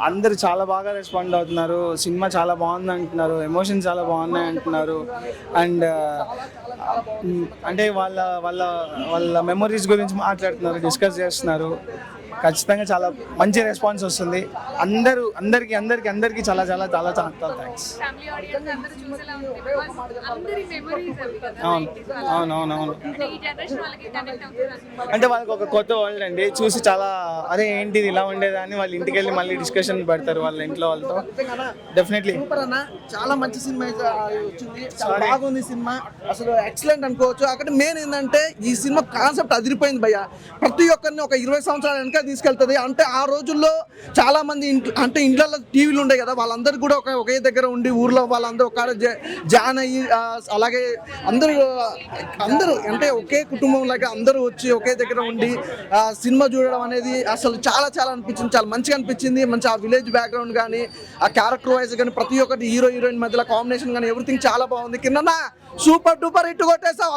అందరూ చాలా బాగా రెస్పాండ్ అవుతున్నారు. సినిమా చాలా బాగుంది అంటున్నారు, ఎమోషన్ చాలా బాగున్నాయి అంటున్నారు. అండ్ అంటే వాళ్ళ వాళ్ళ వాళ్ళ మెమరీస్ గురించి మాట్లాడుతున్నారు, డిస్కస్ చేస్తున్నారు. ఖచ్చితంగా చాలా మంచి రెస్పాన్స్ వస్తుంది. అందరికీ చాలా చాలా చాలా చాలా థ్యాంక్స్. ఫ్యామిలీ ఆడియన్స్ అందరూ చూసేలా ఉంది బికాజ్ అందరి మెమరీస్ అవి కదా. అవును 90s వాళ్ళ. అవునవునవును. అంటే ఈ జనరేషన్ వాళ్ళకి కనెక్ట్ అవుతుంది. అంటే వాళ్ళకి ఒక కొత్త వరల్డ్ అండి, చూసి చాలా అరే ఏంటిది ఇలా ఉండేదా అని వాళ్ళ ఇంటికి వెళ్ళి మళ్ళీ డిస్కషన్ పెడతారు వాళ్ళ ఇంట్లో వాళ్ళతో. డెఫినెట్లీ సూపర్ అన్న, చాలా మంచి సినిమా వచ్చింది, చాలా బాగుంది సినిమా, అసలు ఎక్సలెంట్ అనుకోవచ్చు. అక్కడ మెయిన్ ఏంటంటే ఈ సినిమా కాన్సెప్ట్ అదిరిపోయింది భయ్య. ప్రతి ఒక్కరిని ఒక 20 సంవత్సరాల వెనక తీసుకెళ్తుంది. అంటే ఆ రోజుల్లో చాలా మంది అంటే ఇంట్లో టీవీలు ఉండే కదా, వాళ్ళందరూ కూడా ఒకే దగ్గర ఉండి ఊర్లో వాళ్ళందరూ ఒక జాన్ అయ్యి అలాగే అందరూ అంటే ఒకే కుటుంబం లాగా అందరూ వచ్చి ఒకే దగ్గర ఉండి సినిమా చూడడం అనేది అసలు చాలా చాలా అనిపించింది, చాలా మంచిగా అనిపించింది. మంచి ఆ విలేజ్ బ్యాక్గ్రౌండ్ కానీ, ఆ క్యారెక్టర్ వైజ్ కానీ, ప్రతి ఒక్కటి హీరో హీరోయిన్ మధ్యలో కాంబినేషన్ కానీ ఎవ్రీథింగ్ చాలా బాగుంది. కింద సూపర్ డూపర్ హిట్ కొట్టేసావు.